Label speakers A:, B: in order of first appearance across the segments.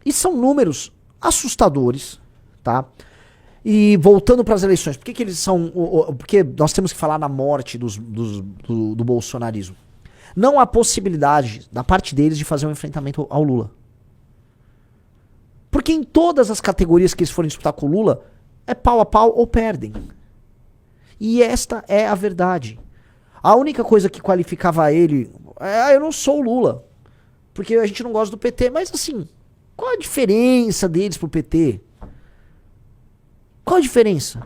A: E são números assustadores, tá? E voltando para as eleições, por que eles são... Porque nós temos que falar na morte do bolsonarismo. Não há possibilidade, da parte deles, de fazer um enfrentamento ao Lula. Porque em todas as categorias que eles forem disputar com o Lula, é pau a pau ou perdem. E esta é a verdade. A única coisa que qualificava ele é: eu não sou o Lula, porque a gente não gosta do PT. Mas assim, qual a diferença deles pro PT? Qual a diferença?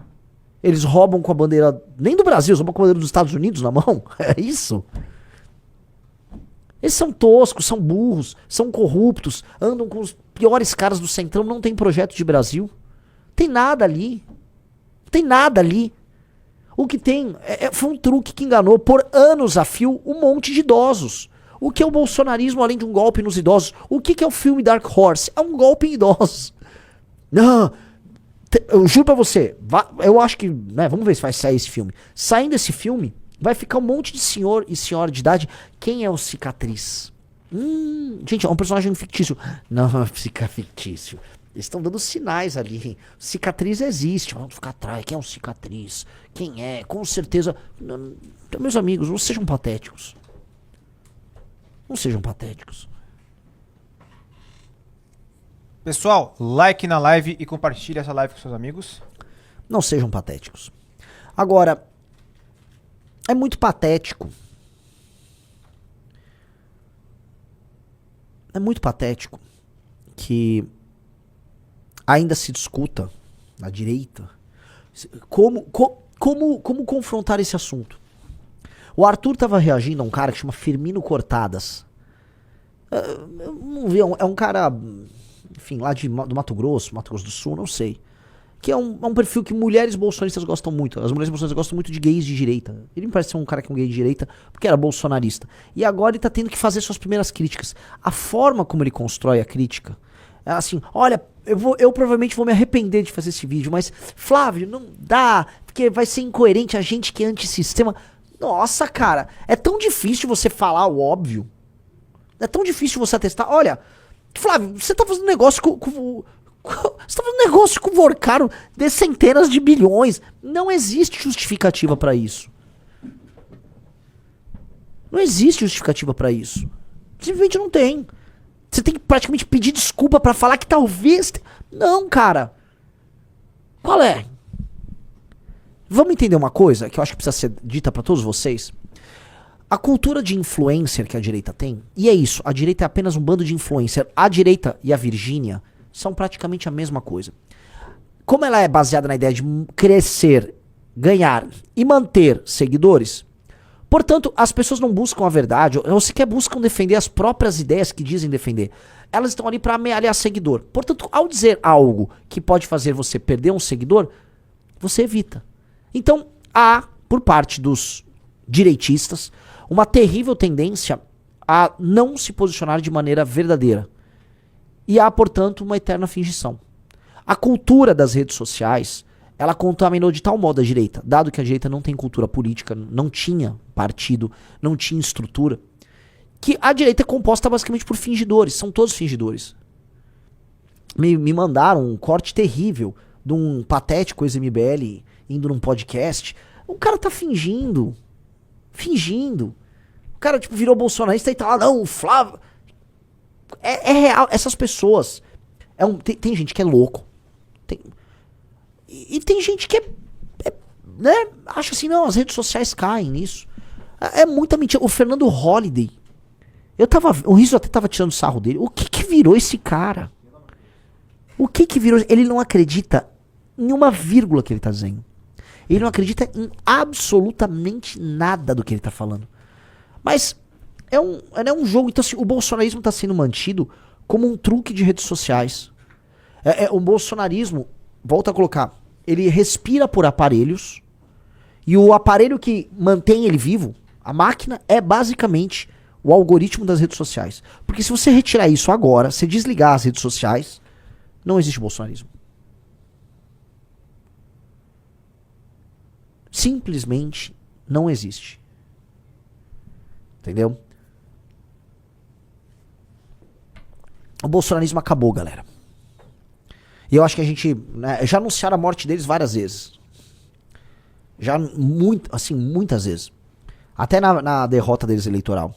A: Eles roubam com a bandeira, nem do Brasil, eles roubam com a bandeira dos Estados Unidos na mão? É isso? Eles são toscos, são burros, são corruptos, andam com os piores caras do Centrão, não tem projeto de Brasil. Tem nada ali. Tem nada ali. O que tem foi um truque que enganou por anos a fio um monte de idosos. O que é o bolsonarismo além de um golpe nos idosos? O que é o filme Dark Horse? É um golpe em idosos. Não, eu juro pra você, eu acho que, né, vamos ver se vai sair esse filme. Saindo esse filme, vai ficar um monte de senhor e senhora de idade. Quem é o Cicatriz? Gente, é um personagem fictício. Não, fica fictício. Eles estão dando sinais ali. Cicatriz existe. Vamos ficar atrás. Quem é o Cicatriz? Quem é? Com certeza. Não, meus amigos, não sejam patéticos. Não sejam patéticos.
B: Pessoal, like na live e compartilhe essa live com seus amigos.
A: Não sejam patéticos. Agora, é muito patético. É muito patético que ainda se discuta na direita como confrontar esse assunto. O Arthur estava reagindo a um cara que chama Firmino Cortadas. Eu não vi, é um cara, enfim, lá do Mato Grosso do Sul, não sei. Que é um perfil que mulheres bolsonaristas gostam muito. As mulheres bolsonaristas gostam muito de gays de direita. Ele me parece ser um cara que é um gay de direita porque era bolsonarista. E agora ele tá tendo que fazer suas primeiras críticas. A forma como ele constrói a crítica é assim: olha, eu provavelmente vou me arrepender de fazer esse vídeo, mas Flávio, não dá, porque vai ser incoerente a gente que é antissistema. Nossa, cara, é tão difícil você falar o óbvio. É tão difícil você atestar. Olha, Flávio, você tá fazendo negócio você tá fazendo negócio com o Vorcaro de centenas de bilhões. Não existe justificativa pra isso. Não existe justificativa pra isso. Simplesmente não tem. Você tem que praticamente pedir desculpa pra falar que talvez... Não, cara. Qual é? Vamos entender uma coisa que eu acho que precisa ser dita pra todos vocês. A cultura de influencer que a direita tem, e é isso, a direita é apenas um bando de influencer. A direita e a Virgínia são praticamente a mesma coisa. Como ela é baseada na ideia de crescer, ganhar e manter seguidores, portanto, as pessoas não buscam a verdade, ou sequer buscam defender as próprias ideias que dizem defender. Elas estão ali para amealhar seguidor. Portanto, ao dizer algo que pode fazer você perder um seguidor, você evita. Então, há, por parte dos direitistas, uma terrível tendência a não se posicionar de maneira verdadeira. E há, portanto, uma eterna fingição. A cultura das redes sociais, ela contaminou de tal modo a direita, dado que a direita não tem cultura política, não tinha partido, não tinha estrutura, que a direita é composta basicamente por fingidores, são todos fingidores. Me mandaram um corte terrível de um patético ex-MBL indo num podcast. O cara tá fingindo. O cara, tipo, virou bolsonarista e tá lá, não, o Flávio... É real, essas pessoas. Tem gente que é louco. E tem gente que né? Acha assim, não, as redes sociais caem nisso. É muita mentira. O Fernando Holliday. O Riso até tava tirando sarro dele. O que virou esse cara? O que virou? Ele não acredita em uma vírgula que ele tá dizendo. Ele não acredita em absolutamente nada do que ele tá falando. Mas é um jogo. Então, assim, o bolsonarismo tá sendo mantido como um truque de redes sociais. O bolsonarismo, volta a colocar, ele respira por aparelhos. E o aparelho que mantém ele vivo, a máquina, é basicamente o algoritmo das redes sociais. Porque se você retirar isso agora, se desligar as redes sociais, não existe bolsonarismo. Simplesmente não existe. Entendeu? o bolsonarismo acabou, galera. E eu acho que a gente, né, já anunciaram a morte deles várias vezes. Já muitas vezes. Até na derrota deles eleitoral.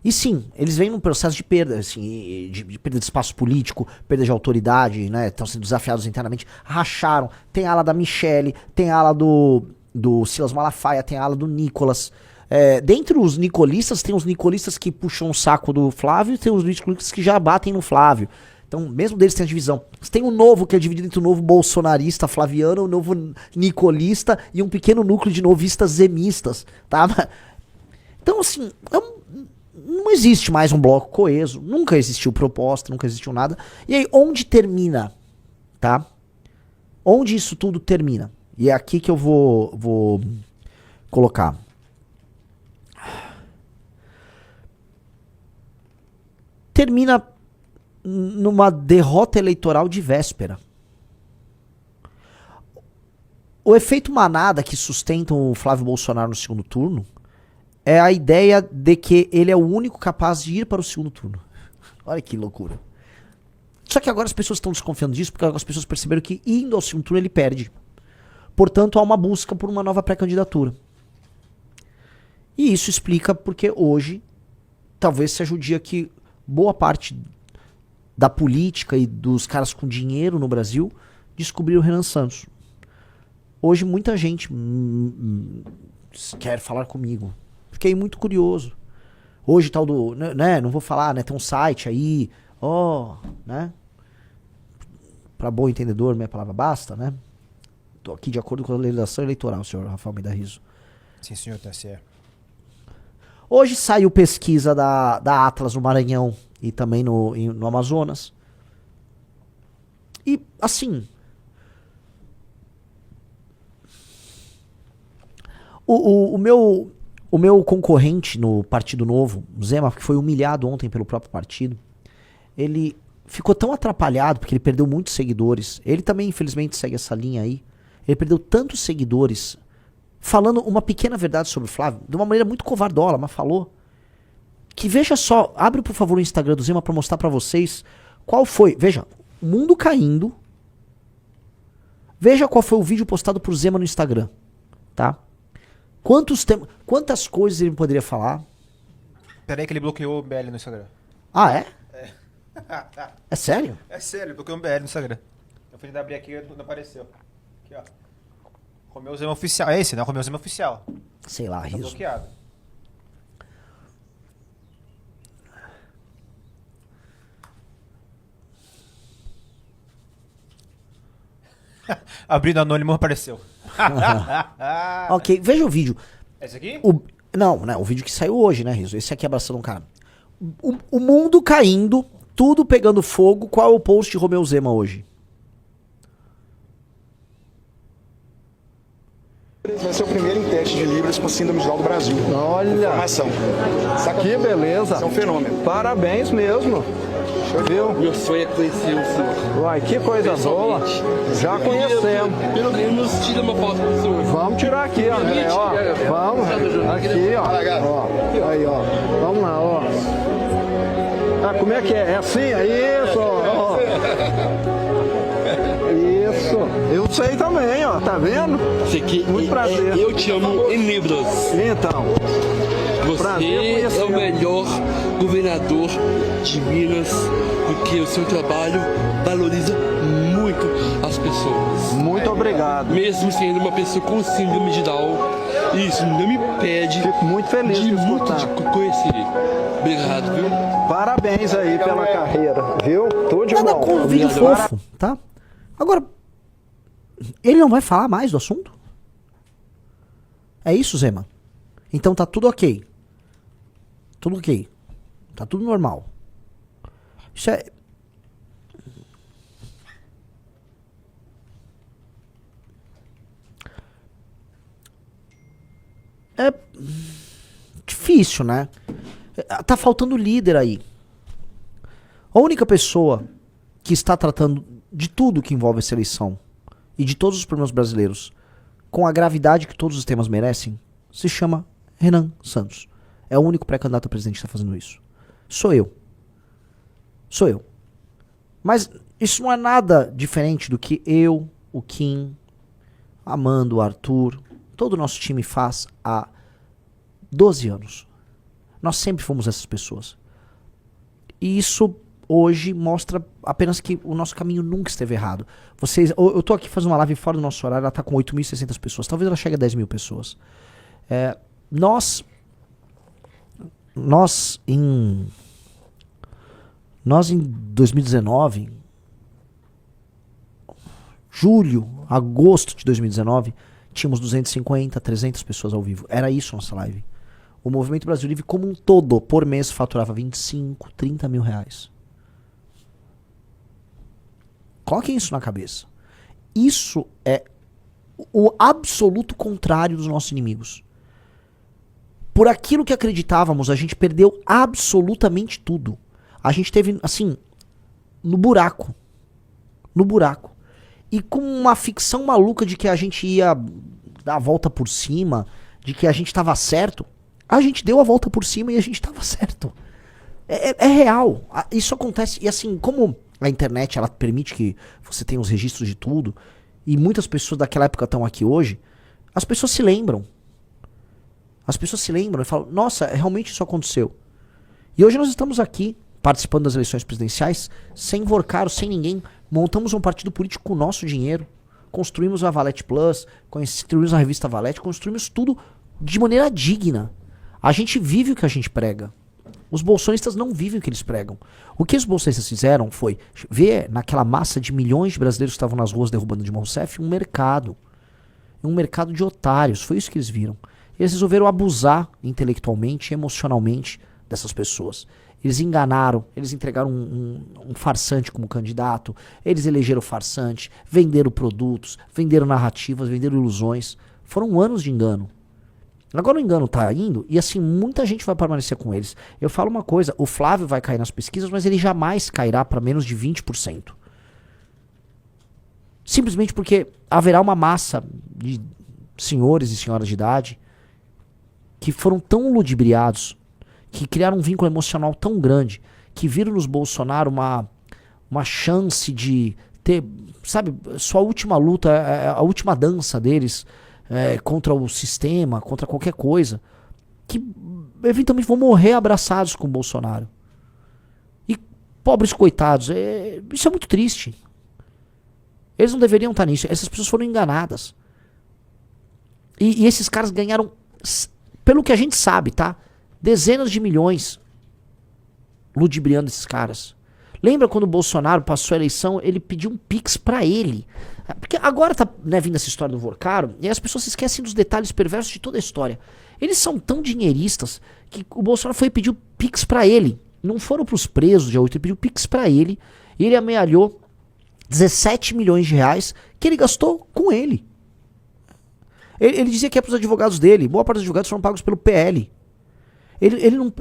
A: E sim, eles vêm num processo de perda, assim, de perda de espaço político, perda de autoridade, né? Estão sendo desafiados internamente. Racharam. Tem a ala da Michelle, tem a ala do Silas Malafaia, tem a ala do Nicolas. Dentre os nicolistas, tem os nicolistas que puxam o saco do Flávio e tem os nicolistas que já batem no Flávio. Então, mesmo deles tem a divisão. Você tem o novo, que é dividido entre o novo bolsonarista flaviano, o novo nicolista e um pequeno núcleo de novistas zemistas, tá? Então, assim, não existe mais um bloco coeso, nunca existiu proposta, nunca existiu nada. E aí, onde termina, tá? Onde isso tudo termina? E é aqui que eu vou colocar. Termina numa derrota eleitoral de véspera. O efeito manada que sustenta o Flávio Bolsonaro no segundo turno é a ideia de que ele é o único capaz de ir para o segundo turno. Olha que loucura. Só que agora as pessoas estão desconfiando disso porque as pessoas perceberam que indo ao segundo turno ele perde. Portanto, há uma busca por uma nova pré-candidatura. E isso explica porque hoje talvez seja o dia que boa parte da política e dos caras com dinheiro no Brasil descobriram o Renan Santos. Hoje muita gente quer falar comigo. Fiquei muito curioso. Hoje tal do, né, não vou falar, né, tem um site aí, né? Para bom entendedor, minha palavra basta, né? Tô aqui de acordo com a legislação eleitoral, senhor Rafael Almeida Rizzo.
B: Sim, senhor, tá certo.
A: Hoje saiu pesquisa da Atlas no Maranhão e também no Amazonas. E, assim, o meu concorrente no Partido Novo, o Zema, que foi humilhado ontem pelo próprio partido, ele ficou tão atrapalhado porque ele perdeu muitos seguidores. Ele também, infelizmente, segue essa linha aí. Ele perdeu tantos seguidores falando uma pequena verdade sobre o Flávio, de uma maneira muito covardola, mas falou. Que veja só, abre por favor o Instagram do Zema pra mostrar pra vocês qual foi. Veja, o mundo caindo. Veja qual foi o vídeo postado por Zema no Instagram, tá? Quantas coisas ele poderia falar?
B: Peraí que ele bloqueou o BL no Instagram.
A: Ah, é? É sério?
B: É sério, ele bloqueou o BL no Instagram. Eu fui tentar abrir aqui e não apareceu. Aqui, ó. Romeu Zema Oficial. É esse, né? Romeu Zema Oficial.
A: Sei lá,
B: Tá
A: Rizzo.
B: bloqueado. Abrindo anônimo apareceu.
A: Ok, veja o vídeo.
B: Esse aqui?
A: Não, o vídeo que saiu hoje, né, Rizzo? Esse aqui abraçando um cara. O mundo caindo, tudo pegando fogo. Qual é o post de Romeu Zema hoje?
C: Vai ser o primeiro em teste de Libras com síndrome de Down do Brasil.
D: Olha,
C: Informação.
D: que beleza.
C: Isso é um fenômeno.
D: Parabéns mesmo. Viu?
E: Meu sonho é conhecer o senhor.
D: Uai, que coisa boa. Já conhecemos.
E: Pelo menos tira uma foto do senhor.
D: Vamos tirar aqui, ó. Vamos. Aqui, ó. Aí, ó. Vamos lá, ó. Ah, como é que é? É assim? É isso, ó. Isso. Eu sei também, ó. Tá vendo? Muito prazer.
E: Eu te amo em Libras.
D: Então.
E: Você é o melhor governador de Minas, porque o seu trabalho valoriza muito as pessoas.
D: Muito obrigado.
E: Mesmo sendo uma pessoa com síndrome de Down, isso não me impede.
D: Fico muito feliz
E: de
D: escutar.
E: te conhecer. Obrigado, viu?
D: Parabéns aí pela carreira, viu? Tudo de
A: Nada
D: bom.
A: com um vídeo fofo, tá? Agora, ele não vai falar mais do assunto? É isso, Zema? Então tá tudo ok. Tudo ok. Tá tudo normal. Isso é... É difícil, né? Tá faltando líder aí. A única pessoa que está tratando de tudo que envolve essa eleição e de todos os problemas brasileiros com a gravidade que todos os temas merecem se chama Renan Santos. É o único pré-candidato a presidente que está fazendo isso. Sou eu. Mas isso não é nada diferente do que eu, o Kim, Amanda, o Arthur, todo o nosso time faz há 12 anos. Nós sempre fomos essas pessoas. E isso hoje mostra apenas que o nosso caminho nunca esteve errado. Eu tô aqui fazendo uma live fora do nosso horário, ela tá com 8.600 pessoas. Talvez ela chegue a 10 mil pessoas. Nós em 2019, julho, agosto de 2019, tínhamos 250, 300 pessoas ao vivo. Era isso a nossa live. O Movimento Brasil Livre como um todo, por mês, faturava 25, 30 mil reais. Coloquem isso na cabeça. Isso é o absoluto contrário dos nossos inimigos. Por aquilo que acreditávamos, a gente perdeu absolutamente tudo. A gente teve, assim, no buraco. No buraco. E com uma ficção maluca de que a gente ia dar a volta por cima, de que a gente estava certo, a gente deu a volta por cima e a gente estava certo. É real. Isso acontece. E assim, como a internet ela permite que você tenha os registros de tudo, e muitas pessoas daquela época estão aqui hoje, as pessoas se lembram. As pessoas se lembram e falam, nossa, realmente isso aconteceu. E hoje nós estamos aqui, participando das eleições presidenciais, sem Vorcaro, sem ninguém. Montamos um partido político com o nosso dinheiro. Construímos a Valete Plus, construímos a revista Valete, construímos tudo de maneira digna. A gente vive o que a gente prega. Os bolsonistas não vivem o que eles pregam. O que os bolsonistas fizeram foi ver naquela massa de milhões de brasileiros que estavam nas ruas derrubando Dilma Rousseff um mercado. Um mercado de otários. Foi isso que eles viram. Eles resolveram abusar intelectualmente e emocionalmente dessas pessoas. Eles enganaram, eles entregaram um farsante como candidato, eles elegeram o farsante, venderam produtos, venderam narrativas, venderam ilusões. Foram anos de engano. Agora o engano tá indo e assim, muita gente vai permanecer com eles. Eu falo uma coisa, o Flávio vai cair nas pesquisas, mas ele jamais cairá para menos de 20%. Simplesmente porque haverá uma massa de senhores e senhoras de idade que foram tão ludibriados, que criaram um vínculo emocional tão grande, que viram nos Bolsonaro uma chance de ter, sabe, sua última luta, a última dança deles contra o sistema, contra qualquer coisa, que eventualmente vão morrer abraçados com o Bolsonaro. E pobres coitados, isso é muito triste. Eles não deveriam estar nisso, essas pessoas foram enganadas. E esses caras ganharam, pelo que a gente sabe, tá? Dezenas de milhões ludibriando esses caras. Lembra quando o Bolsonaro passou a eleição, ele pediu um Pix pra ele. Porque agora tá vindo essa história do Vorcaro, e as pessoas se esquecem dos detalhes perversos de toda a história. Eles são tão dinheiristas que o Bolsonaro foi pedir o Pix pra ele. Não foram pros presos de 8, ele pediu Pix pra ele, e ele amealhou 17 milhões de reais que ele gastou com ele. Ele dizia que é pros advogados dele. Boa parte dos advogados foram pagos pelo PL. Ele não,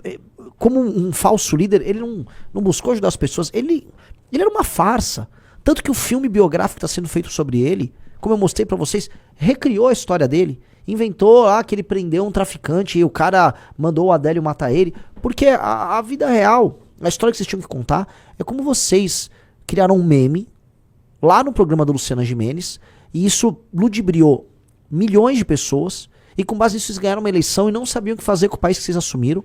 A: como um falso líder, ele não buscou ajudar as pessoas. Ele era uma farsa. Tanto que o filme biográfico que está sendo feito sobre ele, como eu mostrei pra vocês, recriou a história dele. Inventou lá que ele prendeu um traficante e o cara mandou o Adélio matar ele. Porque a vida real, a história que vocês tinham que contar, é como vocês criaram um meme lá no programa da Luciana Gimenez, e isso ludibriou milhões de pessoas, e com base nisso eles ganharam uma eleição e não sabiam o que fazer com o país que vocês assumiram,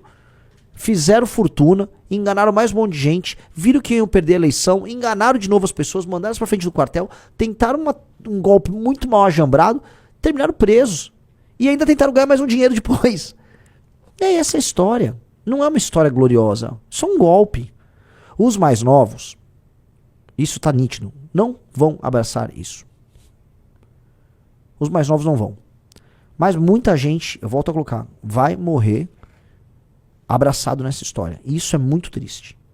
A: fizeram fortuna, enganaram mais um monte de gente, viram que iam perder a eleição, enganaram de novo as pessoas, mandaram elas pra frente do quartel, tentaram um golpe muito mal ajambrado, terminaram presos, e ainda tentaram ganhar mais um dinheiro depois. E é essa a história. Não é uma história gloriosa, só um golpe. Os mais novos, isso tá nítido, não vão abraçar isso. Os mais novos não vão. Mas muita gente, eu volto a colocar, vai morrer abraçado nessa história. E isso é muito triste.